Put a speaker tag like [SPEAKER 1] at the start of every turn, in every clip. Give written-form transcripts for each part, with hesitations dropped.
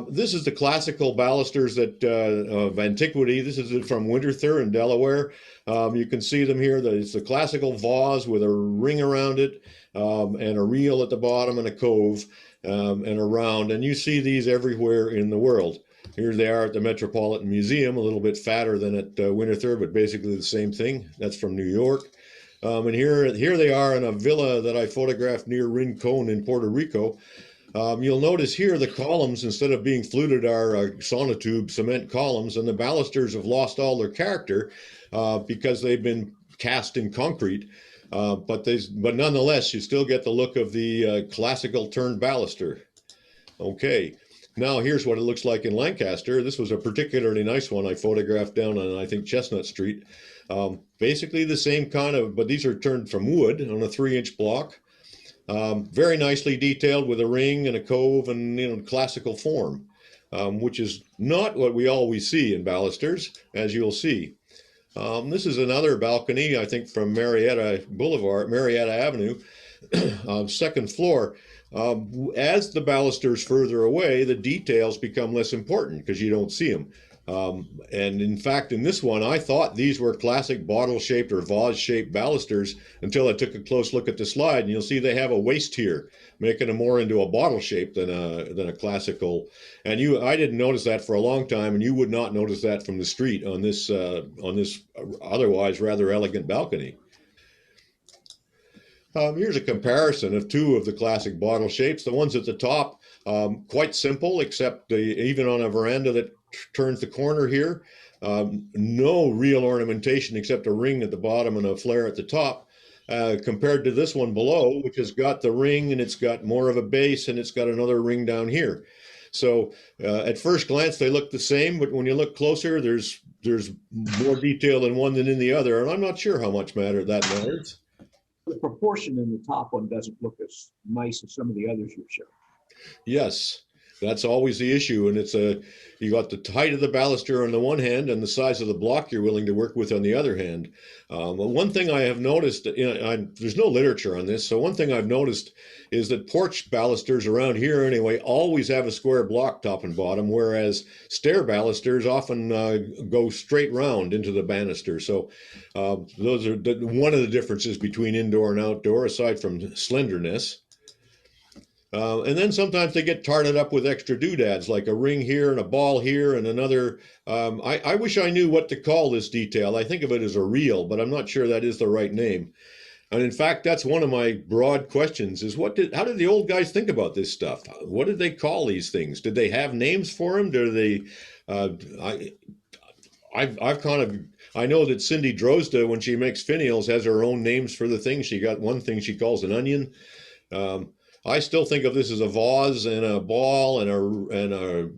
[SPEAKER 1] This is the classical balusters that of antiquity. This is from Winterthur in Delaware. You can see them here. It's the classical vase with a ring around it and a reel at the bottom and a cove and a round. And you see these everywhere in the world. Here they are at the Metropolitan Museum, a little bit fatter than at Winterthur, but basically the same thing. That's from New York. And here they are in a villa that I photographed near Rincon in Puerto Rico. You'll notice here the columns, instead of being fluted, are sonotube cement columns, and the balusters have lost all their character because they've been cast in concrete. But nonetheless, you still get the look of the classical turned baluster. Okay, now here's what it looks like in Lancaster. This was a particularly nice one I photographed down on, I think, Chestnut Street. Basically the same kind of, but these are turned from wood on a 3-inch block. Very nicely detailed with a ring and a cove and classical form, which is not what we always see in balusters, as you'll see. This is another balcony, I think, from Marietta Avenue, second floor. As the balusters further away, the details become less important because you don't see them. And in fact, in this one, I thought these were classic bottle-shaped or vase-shaped balusters until I took a close look at the slide, and you'll see they have a waist here, making them more into a bottle shape than a classical. And I didn't notice that for a long time, and you would not notice that from the street on this otherwise rather elegant balcony. Here's a comparison of two of the classic bottle shapes. The ones at the top, quite simple, except even on a veranda that turns the corner here, no real ornamentation except a ring at the bottom and a flare at the top, compared to this one below, which has got the ring and it's got more of a base and it's got another ring down here. So at first glance they look the same, but when you look closer, there's more detail in one than in the other, and I'm not sure how much that matters.
[SPEAKER 2] The proportion in the top one doesn't look as nice as some of the others you've shown.
[SPEAKER 1] Yes, that's always the issue, and you got the height of the baluster on the one hand and the size of the block you're willing to work with on the other hand. One thing I have noticed, there's no literature on this, so one thing I've noticed is that porch balusters around here anyway always have a square block top and bottom, whereas stair balusters often go straight round into the banister. So those are one of the differences between indoor and outdoor, aside from slenderness. And then sometimes they get tarted up with extra doodads, like a ring here and a ball here and another. I wish I knew what to call this detail. I think of it as a reel, but I'm not sure that is the right name. And in fact, that's one of my broad questions is how did the old guys think about this stuff? What did they call these things? Did they have names for them? Do they, I know that Cindy Drozda, when she makes finials, has her own names for the things. She got one thing she calls an onion. I still think of this as a vase and a ball and a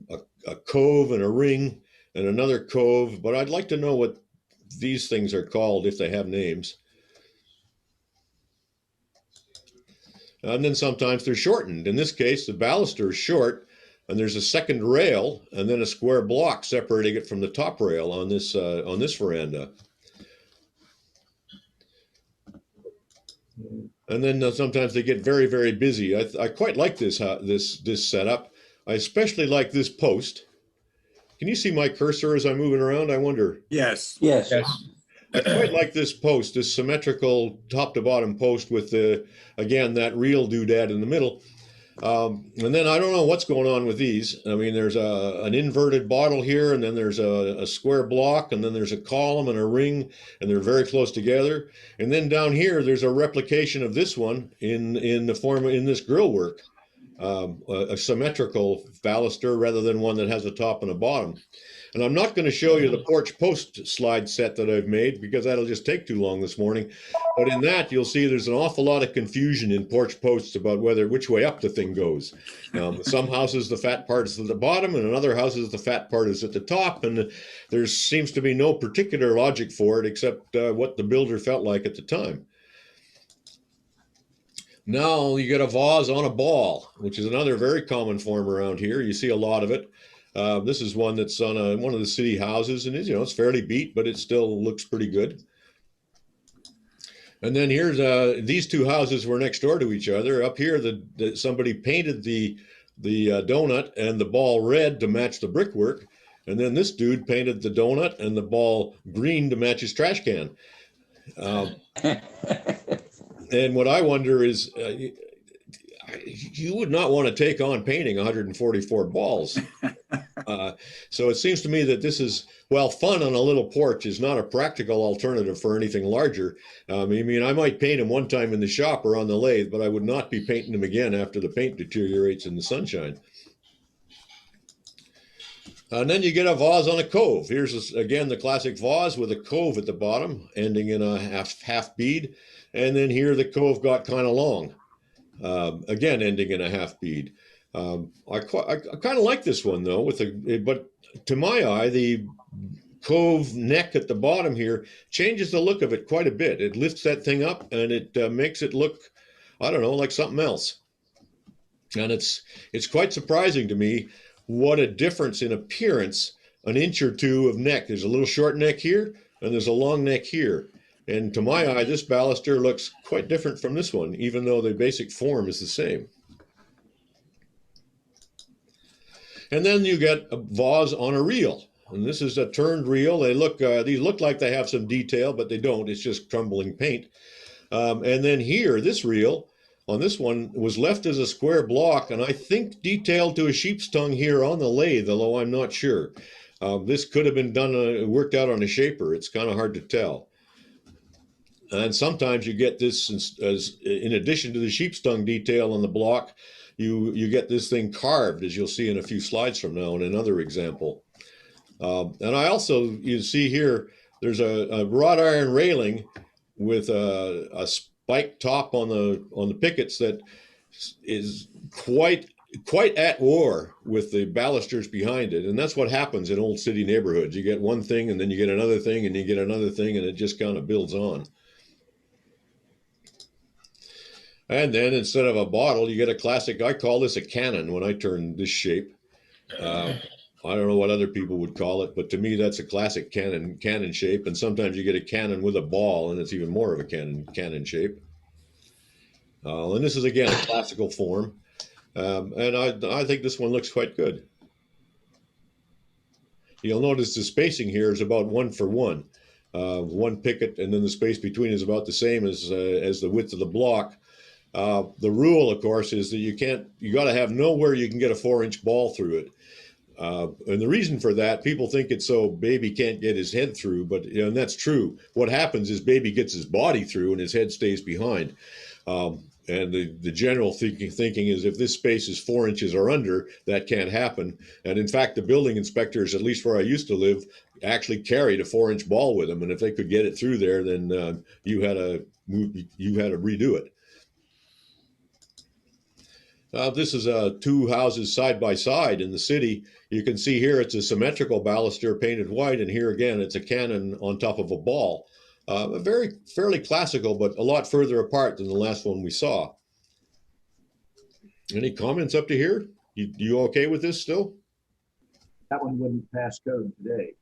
[SPEAKER 1] cove and a ring and another cove, but I'd like to know what these things are called if they have names. And then sometimes they're shortened. In this case, the baluster is short, and there's a second rail and then a square block separating it from the top rail on this veranda. And then sometimes they get very, very busy. I quite like this setup. I especially like this post. Can you see my cursor as I'm moving around? I wonder.
[SPEAKER 3] Yes.
[SPEAKER 4] Yes.
[SPEAKER 1] I quite like this post, this symmetrical top to bottom post with again, that real doodad in the middle. And then I don't know what's going on with these. I mean, there's an inverted bottle here, and then there's a square block, and then there's a column and a ring, and they're very close together. And then down here, there's a replication of this one in this grill work, a symmetrical baluster rather than one that has a top and a bottom. And I'm not going to show you the porch post slide set that I've made because that'll just take too long this morning. But in that, you'll see there's an awful lot of confusion in porch posts about which way up the thing goes. Some houses, the fat part is at the bottom, and in other houses, the fat part is at the top. And there seems to be no particular logic for it except what the builder felt like at the time. Now you get a vase on a ball, which is another very common form around here. You see a lot of it. This is one that's on one of the city houses, and it's fairly beat, but it still looks pretty good. And then here's these two houses were next door to each other. Up here, somebody painted the the donut and the ball red to match the brickwork. And then this dude painted the donut and the ball green to match his trash can. And what I wonder is, you would not want to take on painting 144 balls. So it seems to me that this is, well, fun on a little porch is not a practical alternative for anything larger. I mean, I might paint them one time in the shop or on the lathe, but I would not be painting them again after the paint deteriorates in the sunshine. And then you get a vase on a cove. Here's, again, the classic vase with a cove at the bottom, ending in a half bead. And then here the cove got kind of long, again, ending in a half bead. I kind of like this one, though, but to my eye, the cove neck at the bottom here changes the look of it quite a bit. It lifts that thing up, and it makes it look, I don't know, like something else. And it's quite surprising to me what a difference in appearance an inch or two of neck. There's a little short neck here, and there's a long neck here. And to my eye, this baluster looks quite different from this one, even though the basic form is the same. And then you get a vase on a reel. And this is a turned reel. These look like they have some detail, but they don't. It's just crumbling paint. And then here, this reel on this one was left as a square block, and I think detailed to a sheep's tongue here on the lathe, although I'm not sure. This could have been worked out on a shaper. It's kind of hard to tell. And sometimes you get this as in addition to the sheep's tongue detail on the block, you get this thing carved, as you'll see in a few slides from now in another example. And I also, you see here, there's a wrought iron railing with a spiked top on the pickets that is quite at war with the balusters behind it. And that's what happens in old city neighborhoods. You get one thing, and then you get another thing, and you get another thing, and it just kind of builds on. And then instead of a bottle, you get a classic, I call this a cannon when I turn this shape. I don't know what other people would call it, but to me, that's a classic cannon shape. And sometimes you get a cannon with a ball, and it's even more of a cannon shape. And this is, again, a classical form. And I think this one looks quite good. You'll notice the spacing here is about 1 for 1. One picket, and then the space between is about the same as the width of the block. The rule, of course, is that you got to have nowhere you can get a 4-inch ball through it. And the reason for that, people think it's so Baby can't get his head through, but and that's true. What happens is Baby gets his body through and his head stays behind. And the general thinking is if this space is 4 inches or under, that can't happen. And in fact, the building inspectors, at least where I used to live, actually carried a 4-inch ball with them. And if they could get it through there, then you had to redo it. This is two houses side by side in the city. You can see here it's a symmetrical baluster painted white, and here again it's a cannon on top of a ball. Fairly classical, but a lot further apart than the last one we saw. Any comments up to here? You okay with this still?
[SPEAKER 2] That one wouldn't pass code today.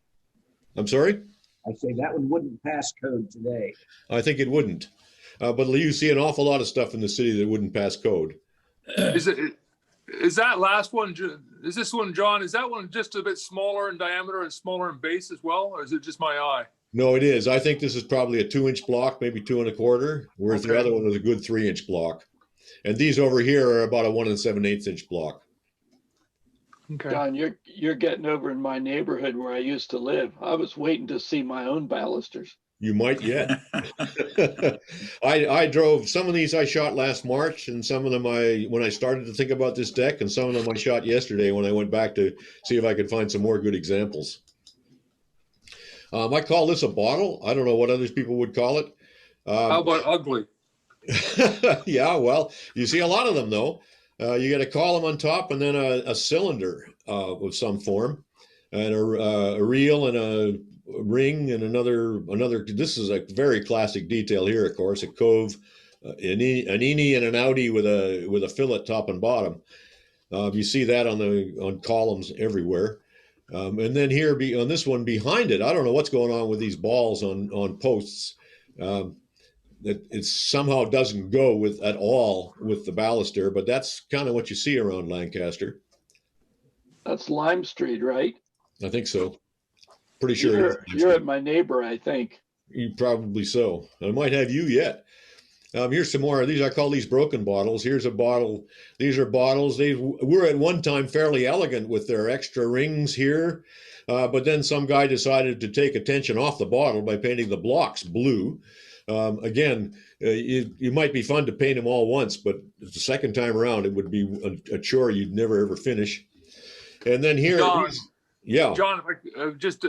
[SPEAKER 1] I'm sorry?
[SPEAKER 2] I say that one wouldn't pass code today.
[SPEAKER 1] I think it wouldn't. But you see an awful lot of stuff in the city that wouldn't pass code.
[SPEAKER 3] Is that last one, is this one, John, is that one just a bit smaller in diameter and smaller in base as well, or is it just my eye?
[SPEAKER 1] No, it is. I think this is probably a 2-inch block, maybe 2 1/4, whereas the other one was a good 3-inch block. And these over here are about a 1 7/8 inch block.
[SPEAKER 4] Okay. John, you're getting over in my neighborhood where I used to live. I was waiting to see my own balusters.
[SPEAKER 1] You might yet. I drove some of these I shot last March, and some of them when I started to think about this deck, and some of them I shot yesterday when I went back to see if I could find some more good examples. I call this a bottle. I don't know what other people would call it.
[SPEAKER 3] How about ugly?
[SPEAKER 1] Yeah, well, you see a lot of them though. You get a column on top, and then a cylinder of some form, and a reel and a ring and another. This is a very classic detail here, of course, a cove, an innie and an outie with a fillet top and bottom. You see that on columns everywhere. And then here on this one behind it, I don't know what's going on with these balls on posts. it somehow doesn't go with at all with the baluster, but that's kind of what you see around Lancaster.
[SPEAKER 4] That's Lime Street, right?
[SPEAKER 1] I think so. Pretty sure it is.
[SPEAKER 4] You're at my neighbor, I think.
[SPEAKER 1] You probably so. I might have you yet. Here's some more of these. I call these broken bottles. Here's a bottle. These are bottles. They were at one time fairly elegant with their extra rings here, but then some guy decided to take attention off the bottle by painting the blocks blue. Again, it might be fun to paint them all once, but the second time around, it would be a chore you'd never ever finish. And then here,
[SPEAKER 3] John,
[SPEAKER 1] yeah,
[SPEAKER 3] John, just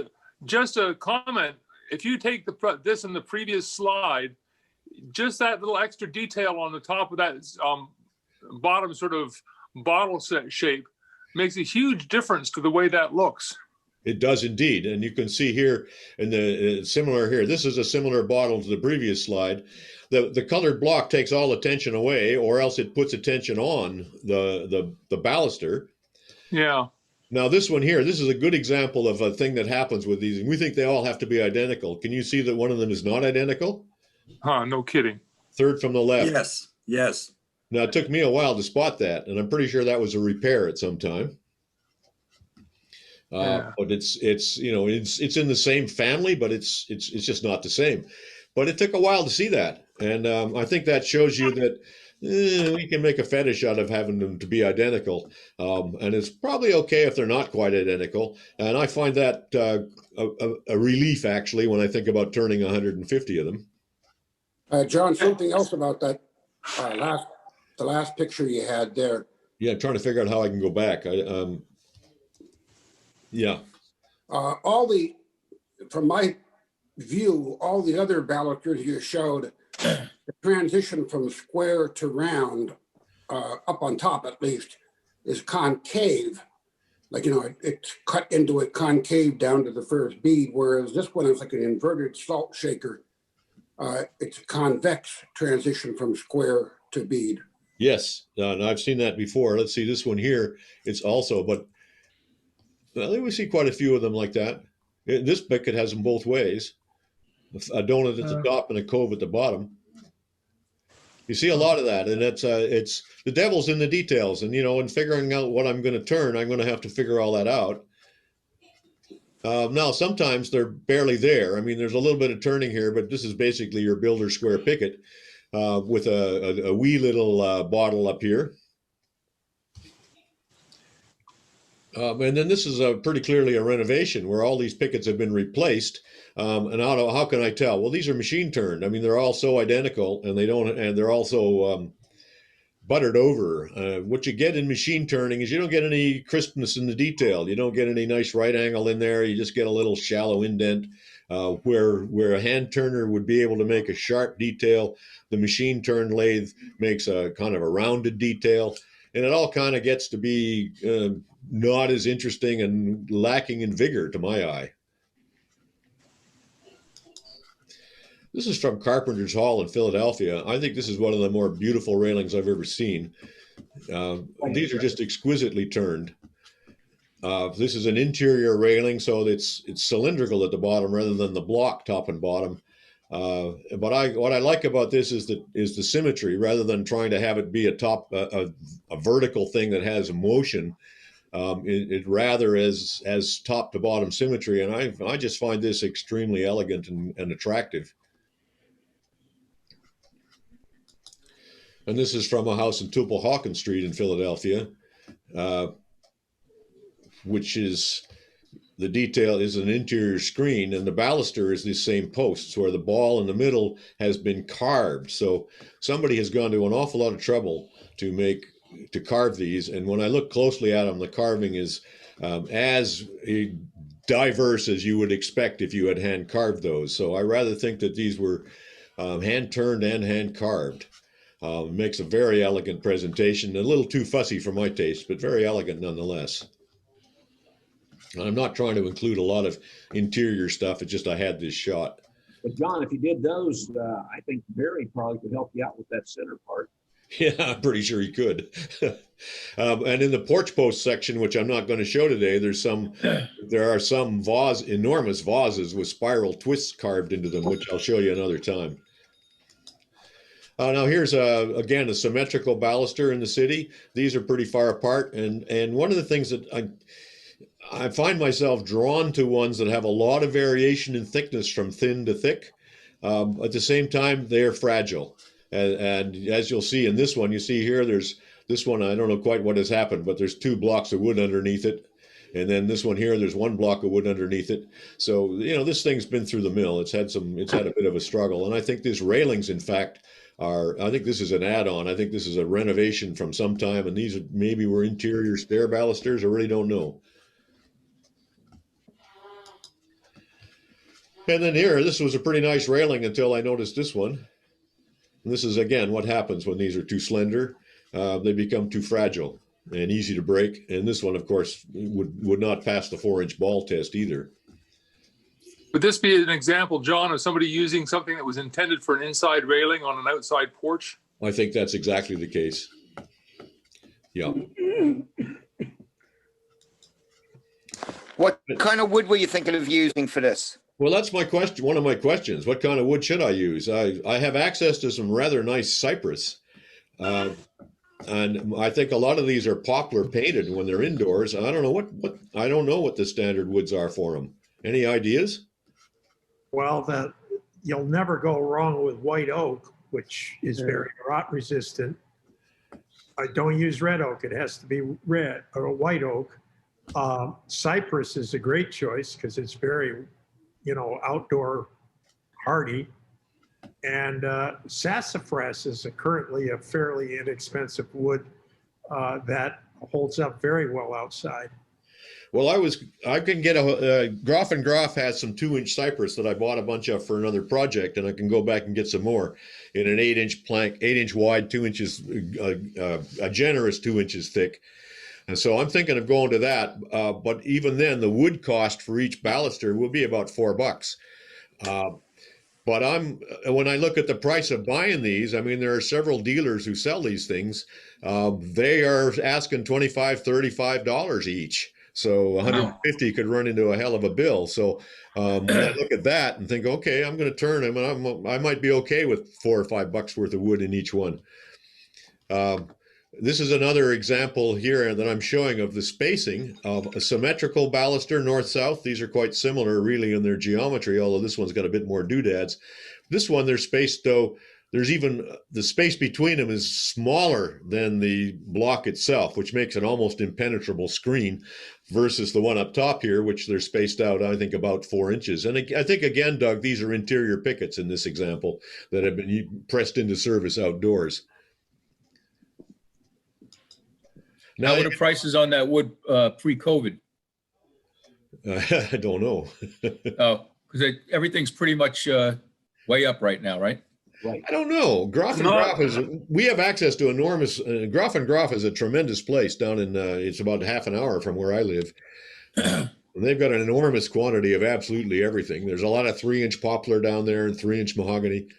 [SPEAKER 3] a comment. If you take this in the previous slide, just that little extra detail on the top of that bottom sort of bottle set shape makes a huge difference to the way that looks.
[SPEAKER 1] It does indeed. And you can see here in the similar here, this is a similar bottle to the previous slide. The colored block takes all attention away, or else it puts attention on the baluster.
[SPEAKER 3] Yeah.
[SPEAKER 1] Now this one here, this is a good example of a thing that happens with these. And we think they all have to be identical. Can you see that one of them is not identical?
[SPEAKER 3] Huh, no kidding.
[SPEAKER 1] Third from the left.
[SPEAKER 5] Yes, yes.
[SPEAKER 1] Now it took me a while to spot that, and I'm pretty sure that was a repair at some time.
[SPEAKER 3] Yeah.
[SPEAKER 1] But it's in the same family, but it's just not the same. But it took a while to see that, and I think that shows you that we can make a fetish out of having them to be identical, and it's probably okay if they're not quite identical. And I find that a relief actually when I think about turning 150 of them.
[SPEAKER 6] John, something else about that the last picture you had there.
[SPEAKER 1] Yeah, I'm trying to figure out how I can go back. Yeah.
[SPEAKER 6] From my view, all the other balusters you showed, the transition from square to round, up on top at least, is concave. Like, it's cut into a concave down to the first bead, whereas this one is like an inverted salt shaker. It's a convex transition from square to bead.
[SPEAKER 1] Yes, and I've seen that before. Let's see this one here. It's also, but we see quite a few of them like that. This bucket has them both ways. A donut at the top and a cove at the bottom. You see a lot of that, and it's the devil's in the details. And in figuring out what I'm going to turn, I'm going to have to figure all that out. Now, sometimes they're barely there. I mean, there's a little bit of turning here, but this is basically your builder square picket with a wee little bottle up here. And then this is pretty clearly a renovation where all these pickets have been replaced. And how can I tell? Well, these are machine turned. I mean, they're all so identical, and they're also buttered over. What you get in machine turning is you don't get any crispness in the detail. You don't get any nice right angle in there. You just get a little shallow indent where a hand turner would be able to make a sharp detail. The machine turned lathe makes a kind of a rounded detail, and it all kind of gets to be not as interesting and lacking in vigor to my eye. This is from Carpenter's Hall in Philadelphia. I think this is one of the more beautiful railings I've ever seen. These are just exquisitely turned. This is an interior railing, so it's cylindrical at the bottom rather than the block top and bottom. But what I like about this is the symmetry rather than trying to have it be a vertical thing that has motion. It rather as top to bottom symmetry, and I just find this extremely elegant and attractive. And this is from a house in Tupel-Hawkins Street in Philadelphia, which is the detail is an interior screen, and the baluster is these same posts where the ball in the middle has been carved. So somebody has gone to an awful lot of trouble to carve these. And when I look closely at them, the carving is as diverse as you would expect if you had hand carved those. So I rather think that these were hand turned and hand carved. Makes a very elegant presentation, a little too fussy for my taste, but very elegant nonetheless. I'm not trying to include a lot of interior stuff. It's just I had this shot.
[SPEAKER 2] But John, if you did those, I think Barry probably could help you out with that center part.
[SPEAKER 1] Yeah, I'm pretty sure he could. And in the porch post section, which I'm not going to show today, there are some enormous vases with spiral twists carved into them, which I'll show you another time. Now here's again a symmetrical baluster in the city. These are pretty far apart, and one of the things that I find myself drawn to ones that have a lot of variation in thickness from thin to thick. At the same time, they're fragile. And as you'll see in this one, you see here, there's this one, I don't know quite what has happened, but there's 2 blocks of wood underneath it. And then this one here, there's 1 block of wood underneath it. So, you know, this thing's been through the mill. It's had a bit of a struggle. And I think these railings, in fact, I think this is an add-on. I think this is a renovation from some time. And these maybe were interior stair balusters. I really don't know. And then here, this was a pretty nice railing until I noticed this one. And this is, again, what happens when these are too slender. They become too fragile and easy to break. And this one, of course, would not pass the 4-inch ball test either.
[SPEAKER 3] Would this be an example, John, of somebody using something that was intended for an inside railing on an outside porch?
[SPEAKER 1] I think that's exactly the case. Yeah.
[SPEAKER 5] What kind of wood were you thinking of using for this?
[SPEAKER 1] Well, that's my question. One of my questions. What kind of wood should I use? I have access to some rather nice cypress. And I think a lot of these are poplar painted when they're indoors. I don't know what the standard woods are for them. Any ideas?
[SPEAKER 7] Well, you'll never go wrong with white oak, which is very rot resistant. I don't use red oak. It has to be red or white oak. Cypress is a great choice because it's very, outdoor hardy. And sassafras is currently a fairly inexpensive wood that holds up very well outside.
[SPEAKER 1] Well, I can get Groff and Groff has some 2-inch cypress that I bought a bunch of for another project, and I can go back and get some more in an 8-inch plank, 8-inch wide, 2 inches, a generous 2 inches thick. And so I'm thinking of going to that. But even then, the wood cost for each baluster will be about $4. But when I look at the price of buying these, I mean, there are several dealers who sell these things. They are asking $25, $35 each. So 150 could run into a hell of a bill. So when I look at that and think, okay, I'm going to turn them, I might be okay with $4 or $5 worth of wood in each one. This is another example here that I'm showing of the spacing of a symmetrical baluster north-south. These are quite similar really in their geometry, although this one's got a bit more doodads. This one, they're spaced though, there's even, the space between them is smaller than the block itself, which makes an almost impenetrable screen versus the one up top here, which they're spaced out, I think, about 4 inches. And I think, again, Doug, these are interior pickets in this example that have been pressed into service outdoors.
[SPEAKER 8] Now, what are prices on that wood pre-COVID?
[SPEAKER 1] I don't know.
[SPEAKER 8] Oh, because everything's pretty much way up right now, right?
[SPEAKER 2] Right.
[SPEAKER 1] I don't know. Groff and Groff we have access to enormous, Groff and Groff is a tremendous place down in, it's about half an hour from where I live. And they've got an enormous quantity of absolutely everything. There's a lot of 3-inch poplar down there and 3-inch mahogany.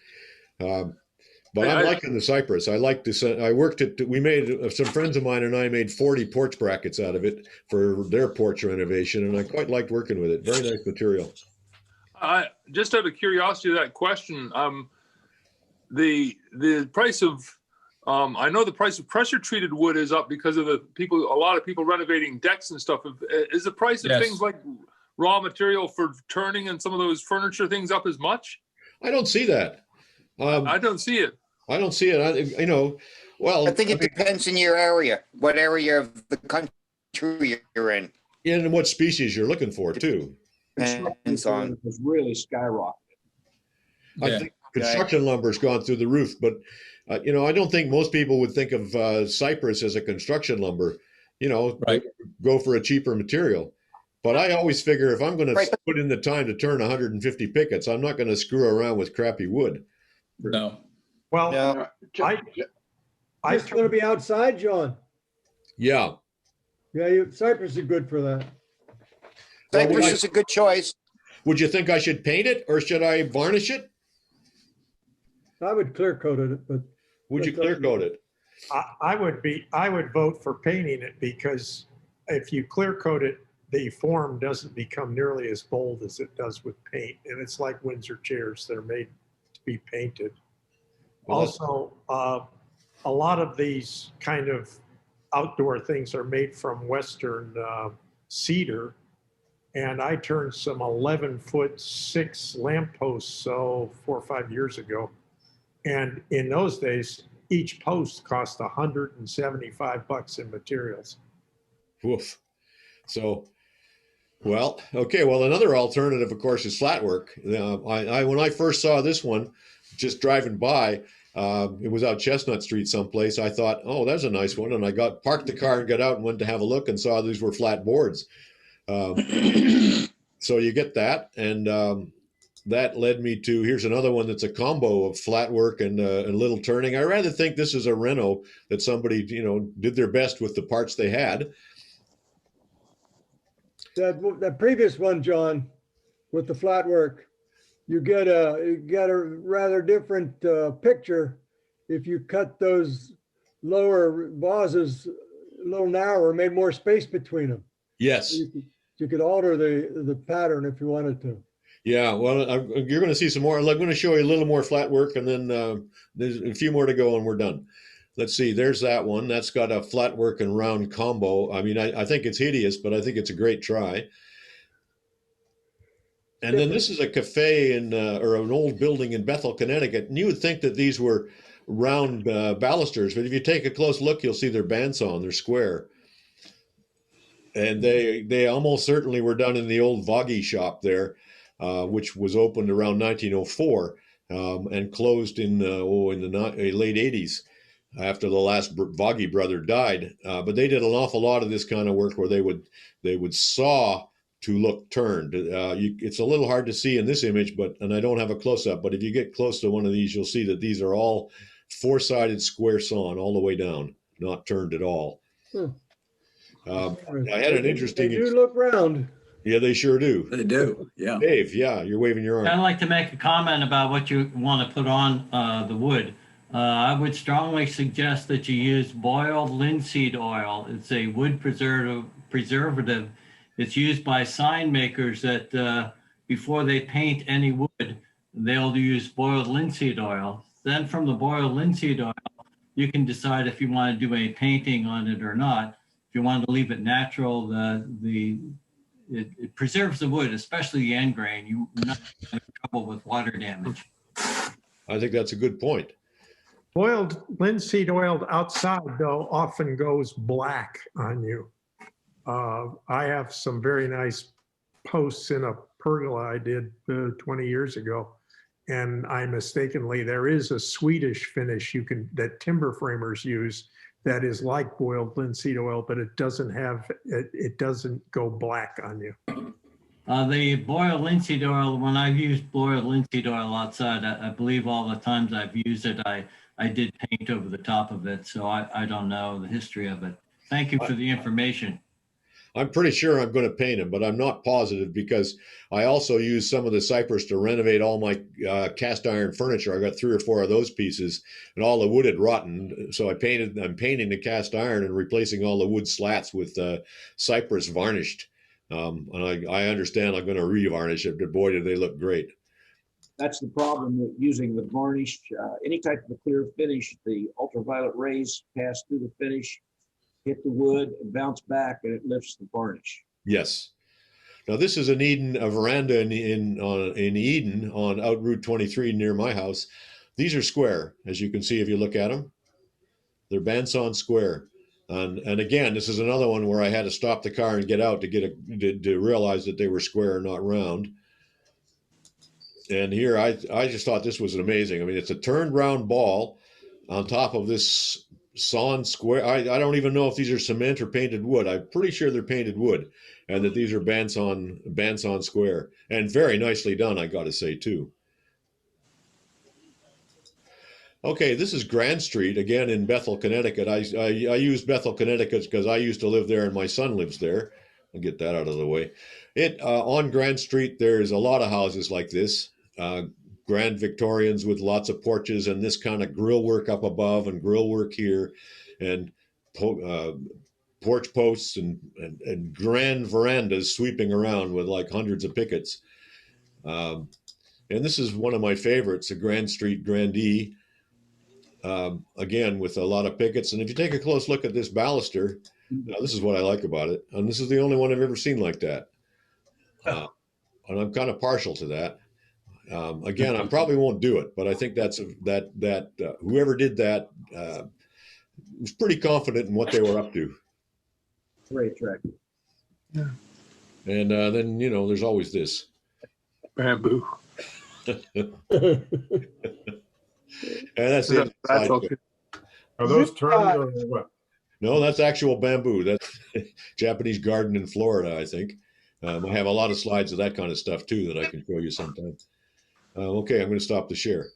[SPEAKER 1] But I'm liking the cypress. I like this. I worked at, we made, some friends of mine and I made 40 porch brackets out of it for their porch renovation. And I quite liked working with it. Very nice material.
[SPEAKER 3] Just out of curiosity to that question, the price of, I know the price of pressure treated wood is up because of a lot of people renovating decks and stuff. Is the price of things like raw material for turning and some of those furniture things up as much?
[SPEAKER 1] I don't see that.
[SPEAKER 3] I don't see it.
[SPEAKER 1] I don't see it. Well,
[SPEAKER 5] I think it depends on your area, what area of the country you're in.
[SPEAKER 1] And what species you're looking for too.
[SPEAKER 2] Construction has really skyrocketed.
[SPEAKER 1] I think construction lumber's gone through the roof, but I don't think most people would think of cypress as a construction lumber. Go for a cheaper material. But I always figure if I'm going to put in the time to turn 150 pickets, I'm not going to screw around with crappy wood.
[SPEAKER 8] No.
[SPEAKER 7] Well,
[SPEAKER 4] No.
[SPEAKER 9] It's going to be outside, John.
[SPEAKER 1] Yeah.
[SPEAKER 9] Yeah, cypress is good for that.
[SPEAKER 5] Cypress is a good choice.
[SPEAKER 1] Would you think I should paint it or should I varnish it?
[SPEAKER 9] I would clear coat it, but
[SPEAKER 1] would you clear coat it?
[SPEAKER 7] I would vote for painting it because if you clear coat it, the form doesn't become nearly as bold as it does with paint. And it's like Windsor chairs. They're made to be painted. Also, a lot of these kind of outdoor things are made from Western cedar. And I turned some 11-foot-6 lampposts, so 4 or 5 years ago. And in those days, each post cost $175 in materials.
[SPEAKER 1] Woof. So, well, okay. Well, another alternative, of course, is flat work. When I first saw this one, just driving by, it was out Chestnut Street someplace. I thought, oh, that's a nice one. And I parked the car and got out and went to have a look and saw these were flat boards. So you get that, and that led me to, here's another one that's a combo of flat work and little turning. I rather think this is a reno that somebody, did their best with the parts they had.
[SPEAKER 9] That previous one, John, with the flat work, you get a rather different picture if you cut those lower vases a little narrower, made more space between them.
[SPEAKER 1] Yes.
[SPEAKER 9] You could alter the pattern if you wanted to.
[SPEAKER 1] Yeah, well, you're going to see some more. I'm going to show you a little more flat work, and then there's a few more to go, and we're done. Let's see. There's that one. That's got a flat work and round combo. I mean, I think it's hideous, but I think it's a great try. And then this is a cafe or an old building in Bethel, Connecticut. And you would think that these were round balusters, but if you take a close look, you'll see they're bandsawn. They're square. And they almost certainly were done in the old Voggy shop there, which was opened around 1904 and closed in the late 80s after the last Voggy brother died. But they did an awful lot of this kind of work where they would saw to look turned. It's a little hard to see in this image, and I don't have a close-up, but if you get close to one of these, you'll see that these are all four-sided square sawn all the way down, not turned at all. I had an interesting.
[SPEAKER 9] They do look round.
[SPEAKER 1] Yeah, they sure do.
[SPEAKER 10] They do. Yeah.
[SPEAKER 1] Dave, yeah, you're waving your arm.
[SPEAKER 11] I'd like to make a comment about what you want to put on the wood. I would strongly suggest that you use boiled linseed oil. It's a wood preservative. It's used by sign makers that before they paint any wood, they'll use boiled linseed oil. Then from the boiled linseed oil, you can decide if you want to do a painting on it or not. If you want to leave it natural, it preserves the wood, especially the end grain. You're not having trouble with water damage.
[SPEAKER 1] I think that's a good point.
[SPEAKER 7] Boiled linseed oil outside, though, often goes black on you. I have some very nice posts in a pergola I did 20 years ago, and there is a Swedish finish that timber framers use that is like boiled linseed oil, but it doesn't go black on you.
[SPEAKER 11] The boiled linseed oil, when I've used boiled linseed oil outside, I believe all the times I've used it, I did paint over the top of it, so I don't know the history of it. Thank you for the information.
[SPEAKER 1] I'm pretty sure I'm going to paint them, but I'm not positive because I also use some of the cypress to renovate all my cast iron furniture. I got 3 or 4 of those pieces, and all the wood had rotten. So I'm painting the cast iron and replacing all the wood slats with cypress varnished. And I understand I'm going to revarnish it, but boy, do they look great.
[SPEAKER 2] That's the problem with using the varnish. Any type of a clear finish, the ultraviolet rays pass through the finish, hit the wood, and bounce back, and it lifts the varnish.
[SPEAKER 1] Yes. Now this is a veranda in Eden on out Route 23 near my house. These are square, as you can see if you look at them. They're bandsawn square. And again, this is another one where I had to stop the car and get out to realize that they were square, not round. And here I just thought this was amazing. I mean, it's a turned round ball on top of this sawn square. I don't even know if these are cement or painted wood. I'm pretty sure they're painted wood, and that these are bandsawn square, and very nicely done, I got to say too. Okay, this is Grand Street again in Bethel, Connecticut. I use Bethel, Connecticut because I used to live there, and my son lives there. I'll get that out of the way. On Grand Street, there's a lot of houses like this. Grand Victorians with lots of porches and this kind of grill work up above and grill work here, and porch posts and grand verandas sweeping around with like hundreds of pickets. And this is one of my favorites, a Grand Street Grandee. again, with a lot of pickets. And if you take a close look at this baluster, this is what I like about it. And this is the only one I've ever seen like that. And I'm kind of partial to that. Again, I probably won't do it, but I think that's whoever did that was pretty confident in what they were up to.
[SPEAKER 2] Very attractive.
[SPEAKER 3] Yeah.
[SPEAKER 1] And then, there's always this.
[SPEAKER 3] Bamboo.
[SPEAKER 1] And that's it.
[SPEAKER 3] That's okay.
[SPEAKER 10] Are those turned or what?
[SPEAKER 1] No, that's actual bamboo. That's Japanese garden in Florida, I think. I have a lot of slides of that kind of stuff too that I can show you sometime. Okay, I'm going to stop the share.